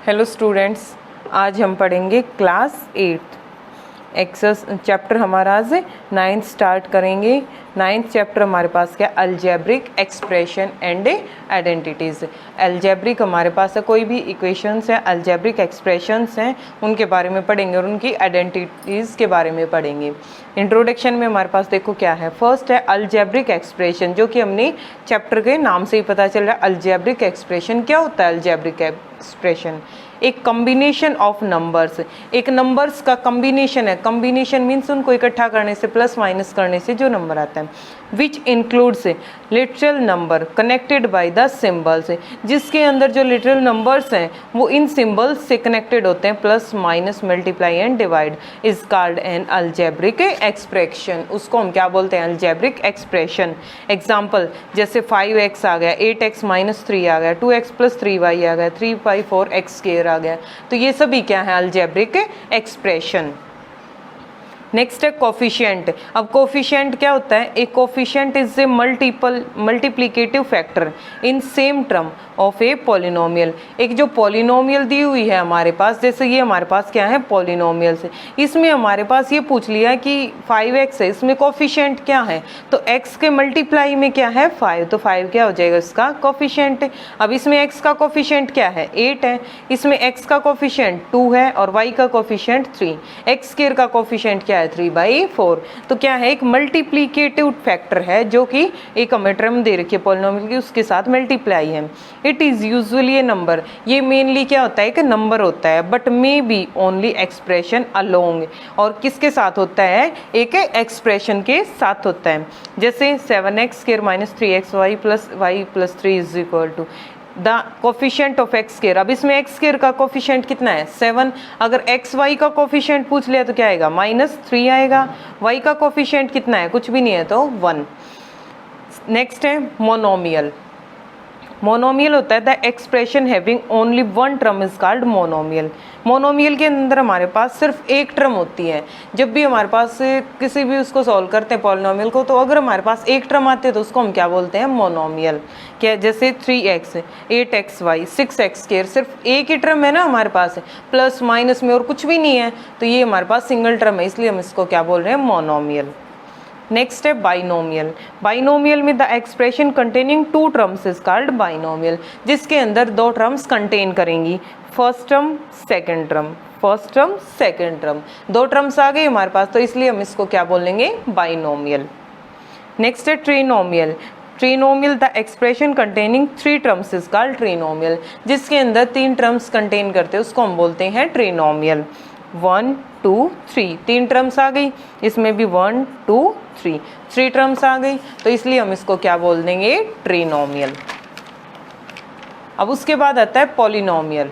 Hello students, आज हम पढ़ेंगे क्लास 8 एक्सरसाइज चैप्टर हमारा आज 9th स्टार्ट करेंगे। 9th चैप्टर हमारे पास क्या, algebraic expression and identities. Algebraic हमारे पास है कोई भी इक्वेशंस है, अलजेब्रिक एक्सप्रेशंस हैं, उनके बारे में पढ़ेंगे और उनकी आइडेंटिटीज़ के बारे में पढ़ेंगे। इंट्रोडक्शन में हमारे पास देखो क्या है, फर्स्ट है अलजेब्रिक एक्सप्रेशन, जो कि हमने चैप्टर के नाम से ही पता चल रहा है। अलजेब्रिक एक्सप्रेशन क्या होता है? अलजेब्रिक एक्सप्रेशन एक कॉम्बिनेशन ऑफ नंबर्स, एक नंबर्स का कॉम्बिनेशन है। कॉम्बिनेशन मीन्स उनको इकट्ठा करने से, प्लस माइनस करने से जो नंबर आता है। Which includes literal number connected by the symbols, जिसके अंदर जो लिटरल नंबर्स हैं वो इन सिंबल्स से कनेक्टेड होते हैं, plus minus multiply and divide, is called an algebraic expression. उसको हम क्या बोलते हैं? Algebraic expression. एग्जाम्पल जैसे 5x आ गया, 8x माइनस 3 आ गया, 2x प्लस 3y आ गया, 3/4x स्क्वायर आ गया, तो ये सभी क्या है? Algebraic expression. नेक्स्ट है कोफिशिएंट। अब कोफिशिएंट क्या होता है? एक coefficient is a multiplicative factor in same term of a polynomial. एक जो पॉलिनोमियल दी हुई है हमारे पास, जैसे ये हमारे पास क्या है? पॉलिनोमियल से इसमें हमारे पास ये पूछ लिया कि 5x है, इसमें कोफिशिएंट क्या है? तो x के मल्टीप्लाई में क्या है? 5, तो 5 क्या हो जाएगा इसका? कोफिशिएंट। अब इसमें x का कोफिशिएंट क्या है? 8 है, इसमें x का कोफिशिएंट 2 है और y का कोफिशिएंट 3, x स्क्वायर का कोफिशिएंट क्या है? 3/4। तो क्या है? एक मल्टीप्लिकेटिव फैक्टर है, जो कि एक हमें टर्म दे रखी है पॉलिनोमियल की, उसके साथ मल्टीप्लाई है। It is usually A number, ये मेनली क्या होता है? एक नंबर होता है, but may be only expression along, और किसके साथ होता है? एक एक्सप्रेशन के साथ होता है। जैसे 7x square minus 3xy plus y plus 3 is equal to the coefficient of x square. अब इसमें एक्स स्क्वायर का कोफिशिएंट कितना है? 7। अगर एक्स वाई का कोफिशिएंट पूछ लिया तो क्या आएगा? -3 आएगा। वाई का कोफिशिएंट कितना है? कुछ भी नहीं है, तो 1। नेक्स्ट है मोनोमियल। मोनोमियल होता है the expression having only one term is called monomial. Monomial के अंदर हमारे पास सिर्फ एक टर्म होती है। जब भी हमारे पास किसी भी उसको सॉल्व करते हैं पॉलिनोमियल को, तो अगर हमारे पास एक टर्म आती है तो उसको हम क्या बोलते हैं? मोनोमियल। क्या? जैसे 3x 8xy 6x स्क्वायर, सिर्फ एक ही टर्म है ना हमारे पास, प्लस माइनस में और कुछ भी नहीं है, तो ये हमारे पास सिंगल टर्म है, इसलिए हम इसको क्या बोल रहे हैं? मोनोमियल। नेक्स्ट है बाइनोमियल। बाइनोमियल में the expression containing 2 terms is called binomial, जिसके अंदर 2 टर्म्स कंटेन करेंगी, first term second term, first term second term, 2 terms आ गए हमारे पास, तो इसलिए हम इसको क्या बोलेंगे? बाइनोमियल। नेक्स्ट है trinomial. Trinomial the expression containing 3 terms is called trinomial, जिसके अंदर 3 टर्म्स कंटेन करते हैं, उसको हम बोलते हैं ट्रिनोमियल। 1 2 3, 3 टर्म्स आ गई, इसमें भी 1 2 3, 3 टर्म्स आ गई, तो इसलिए हम इसको क्या बोल देंगे? ट्रिनोमियल। अब उसके बाद आता है पॉलिनोमियल।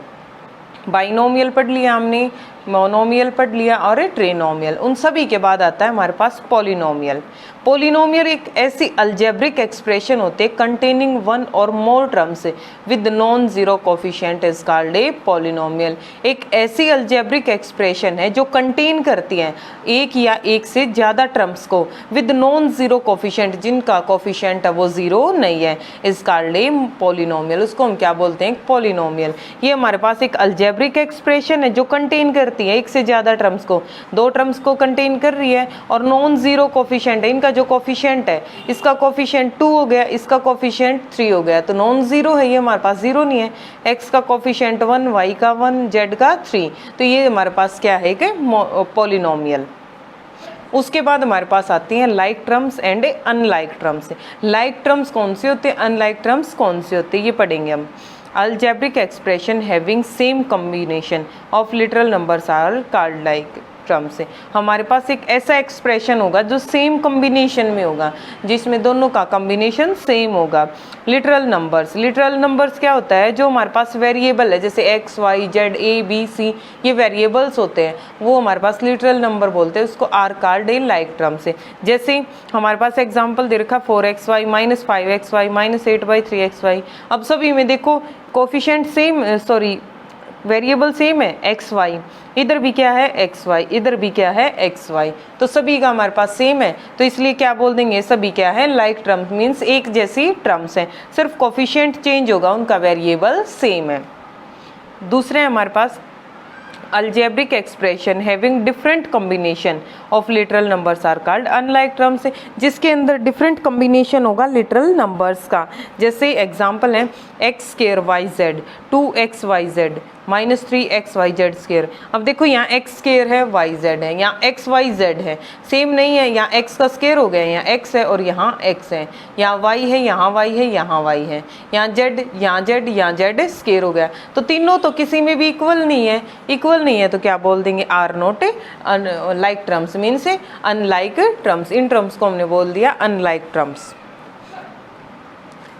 बाइनोमियल पढ़ लिया हमने, मोनोमियल पढ़ लिया और ट्रिनोमियल। उन सभी के बाद आता है हमारे पास पॉलिनोमियल। पॉलिनोमियल एक ऐसी अलजेब्रिक एक्सप्रेशन होती है कंटेनिंग 1 और मोर terms with non zero coefficient is called a polynomial. एक ऐसी अलजेब्रिक एक्सप्रेशन है जो कंटेन करती है एक या एक से ज़्यादा टर्म्स को विद नॉन जीरो कोफिशिएंट, जिनका कोफिशिएंट है वो जीरो नहीं है, इज कॉल्ड ए पॉलिनोमियल। उसको हम क्या बोलते हैं? पॉलिनोमियल। ये हमारे पास एक अलजेब्रिक एक्सप्रेशन है जो कंटेन करती है एक से ज़्यादा टर्म्स को, 2 टर्म्स को कंटेन कर रही है, और नॉन जीरो कोफिशिएंट है। इनका जो कोफिशिएंट है, इसका कोफिशिएंट 2 हो गया, इसका कोफिशिएंट 3 हो गया, तो नॉन जीरो है, ये हमारे पास जीरो नहीं है। x का कोफिशिएंट 1, y का 1, z का 3, तो ये हमारे पास क्या है कि पॉलिनोमियल। उसके बाद हमारे पास आती हैं like terms and unlike terms. Like terms कौन से होते हैं? अनलाइक टर्म्स कौन से होते हैं? ये पढ़ेंगे हम। Algebraic expression having same combination of literal numbers are called like terms से। हमारे पास एक ऐसा एक्सप्रेशन होगा जो सेम कॉम्बिनेशन में होगा, जिसमें दोनों का कॉम्बिनेशन सेम होगा। लिटरल नंबर्स, लिटरल नंबर्स क्या होता है? जो हमारे पास वेरिएबल है, जैसे x y z a b c, ये वेरिएबल्स होते हैं, वो हमारे पास लिटरल नंबर बोलते हैं, उसको are called a like term से। जैसे हमारे पास एग्जाम्पल दे रखा 4xy minus 5xy minus 8/3xy। अब सभी में देखो कोफिशिएंट सेम, वेरिएबल सेम है एक्स वाई, इधर भी क्या है एक्स वाई, इधर भी क्या है एक्स वाई, तो सभी का हमारे पास सेम है, तो इसलिए क्या बोल देंगे? सभी क्या है? लाइक टर्म्स, मीन्स एक जैसी टर्म्स हैं, सिर्फ कोफिशिएंट चेंज होगा, उनका वेरिएबल सेम है। दूसरे हैं हमारे पास algebraic expression having different combination of literal numbers are called unlike terms, जिसके अंदर different combination होगा literal numbers का। जैसे एग्जाम्पल है x square y z, 2xyz minus 3xyz square. अब देखो यहाँ एक्स स्केयर है, वाई जेड है, यहाँ xyz है, सेम नहीं है, यहाँ x का स्केयर हो गया, यहाँ x है और यहाँ x है, यहाँ y है, यहाँ y है, यहाँ y है, यहाँ z, यहाँ z, यहाँ z स्केयर हो गया। तो तीनों तो किसी में भी इक्वल नहीं है, इक्वल नहीं है तो क्या बोल देंगे, are not like terms, means unlike terms. इन टर्म्स को हमने बोल दिया अनलाइक टर्म्स।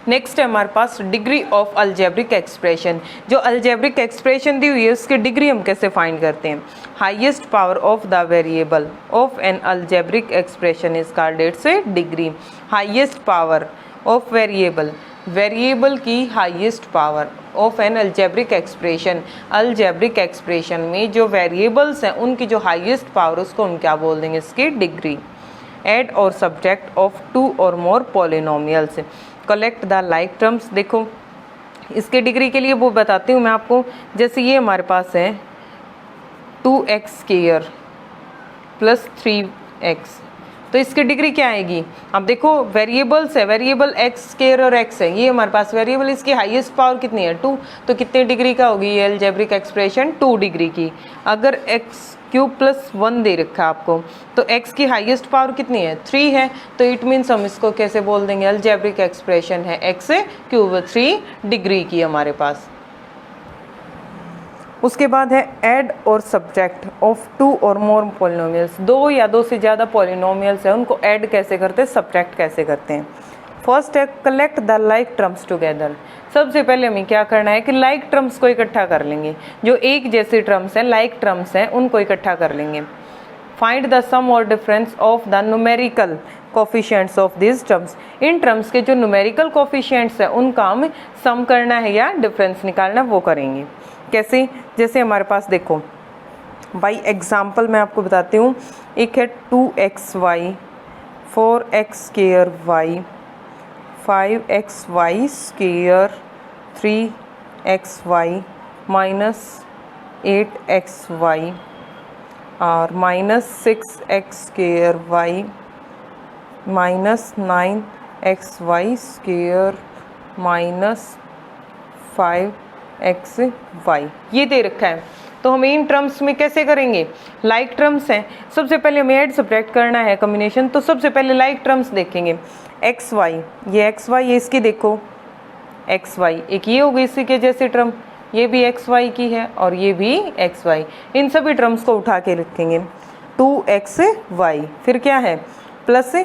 नेक्स्ट है हमारे पास डिग्री ऑफ अलजेब्रिक एक्सप्रेशन। जो अलजेब्रिक एक्सप्रेशन दी हुई है उसकी डिग्री हम कैसे फाइंड करते हैं। Highest power of the variable of an algebraic expression is called its degree. Highest power of variable, variable की highest power of an algebraic expression, algebraic expression में जो वेरिएबल्स हैं उनकी जो हाईएस्ट पावर उसको हम क्या बोल देंगे, इसकी degree. Add or subject of 2 or more polynomials, collect the like terms. देखो इसके डिग्री के लिए वो बताती हूँ मैं आपको। जैसे ये हमारे पास है 2x स्क्वायर प्लस 3x, तो इसकी डिग्री क्या आएगी। अब देखो वेरिएबल्स है, वेरिएबल x स्क्वायर और x है, ये हमारे पास वेरिएबल, इसकी हाईएस्ट पावर कितनी है 2, तो कितने डिग्री का होगी ये अलजेब्रिक एक्सप्रेशन, 2 डिग्री की। अगर x क्यूब प्लस 1 दे रखा है आपको तो x की हाईएस्ट पावर कितनी है 3 है, तो इट मीन्स हम इसको कैसे बोल देंगे, अलजेब्रिक एक्सप्रेशन है x क्यूब 3 डिग्री की हमारे पास। उसके बाद है ऐड और subject of 2 or more polynomials. 2 या 2 से ज़्यादा पॉलिनोमियल्स है, उनको ऐड कैसे करते हैं, सब्ट्रैक्ट कैसे करते हैं। फर्स्ट है collect the like terms together. सबसे पहले हमें क्या करना है कि लाइक टर्म्स को इकट्ठा कर लेंगे, जो एक जैसे टर्म्स हैं, लाइक टर्म्स हैं, उनको इकट्ठा कर लेंगे। फाइंड द सम और difference of the numerical coefficients of this terms. इन टर्म्स के जो न्यूमेरिकल कोफिशिएंट्स हैं उनका हमें सम करना है या डिफरेंस निकालना, वो करेंगे। कैसे, जैसे हमारे पास देखो बाई एग्जाम्पल मैं आपको बताती हूँ। एक है 2xy 4x square y 5xy square 3xy minus 8xy और minus 6x square y minus 9xy square minus 5xy, ये दे रखा है। तो हमें इन टर्म्स में कैसे करेंगे, लाइक टर्म्स हैं, सबसे पहले हमें ऐड सब्ट्रैक्ट करना है कॉम्बिनेशन। तो सबसे पहले लाइक टर्म्स देखेंगे। xy, ये xy है, इसकी देखो xy, एक ये हो गई इसी के जैसे टर्म, ये भी xy की है और ये भी xy। इन सभी टर्म्स को उठा के रखेंगे। 2xy, फिर क्या है प्लस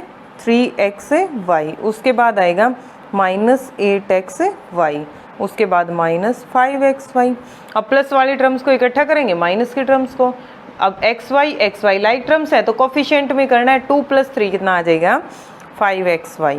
3xy, उसके बाद आएगा माइनस 8xy, उसके बाद माइनस 5xy। अब प्लस वाले टर्म्स को इकट्ठा करेंगे, माइनस के टर्म्स को। अब xy लाइक टर्म्स है तो कोफिशिएंट में करना है, 2 + 3 कितना आ जाएगा 5xy।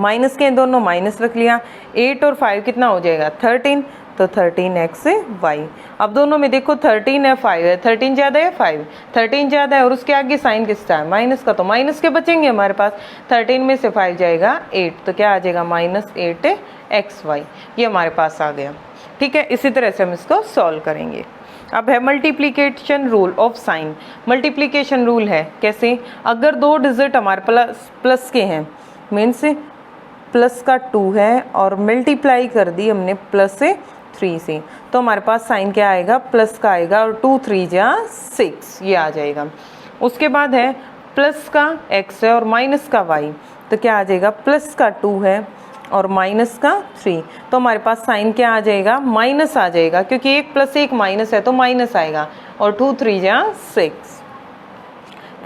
माइनस के दोनों माइनस रख लिया, 8 और 5 कितना हो जाएगा 13, तो 13xy। अब दोनों में देखो 13 है 5 है, 13 ज़्यादा है 5, 13 ज़्यादा है और उसके आगे साइन किसका है माइनस का, तो माइनस के बचेंगे हमारे पास। 13 में से 5 जाएगा 8, तो क्या आ जाएगा माइनस 8xy, ये हमारे पास आ गया। ठीक है, इसी तरह से हम इसको सॉल्व करेंगे। अब है multiplication rule of sign. Multiplication rule है कैसे, अगर 2 डिजिट हमारे प्लस के हैं, मीन्स प्लस का 2 है और मल्टीप्लाई कर दी हमने प्लस से 3 से, तो हमारे पास साइन क्या आएगा प्लस का आएगा और 2 3 जा 6, ये आ जाएगा। उसके बाद है प्लस का x है और माइनस का y, तो क्या आ जाएगा प्लस का 2 है और माइनस का 3, तो हमारे पास साइन क्या आ जाएगा माइनस आ जाएगा, क्योंकि 1 + 1 माइनस है तो माइनस आएगा, और 2 3 जा 6।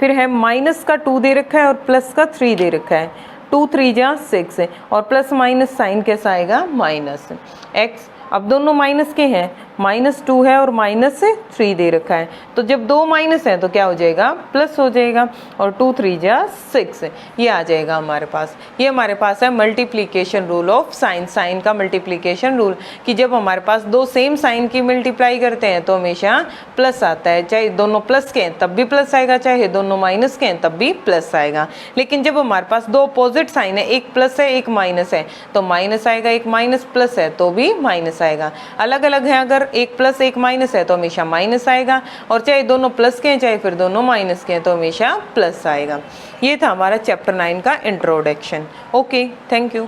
फिर है माइनस का 2 दे रखा है और प्लस का 3 दे रखा है, 2 3 जा 6 है, और प्लस माइनस साइन कैसा आएगा माइनस x। अब दोनों माइनस के हैं, -2 है और -3 दे रखा है, तो जब 2 माइनस है तो क्या हो जाएगा प्लस हो जाएगा, और 2 3 जा 6, ये आ जाएगा हमारे पास। ये हमारे पास है multiplication rule of sign, sign का मल्टीप्लिकेशन रूल, कि जब हमारे पास 2 सेम साइन की मल्टीप्लाई करते हैं तो हमेशा प्लस आता है, चाहे दोनों प्लस के हैं तब भी प्लस आएगा, चाहे दोनों माइनस के हैं तब भी प्लस आएगा। लेकिन जब हमारे पास 2 अपोजिट साइन है, एक प्लस है एक माइनस है, तो माइनस आएगा, एक माइनस प्लस है तो भी माइनस माइनस आएगा। अलग अलग है, अगर एक प्लस एक माइनस है तो हमेशा माइनस आएगा, और चाहे दोनों प्लस के हैं चाहे फिर दोनों माइनस के हैं तो हमेशा प्लस आएगा। ये था हमारा चैप्टर 9 का इंट्रोडक्शन। Okay, thank you.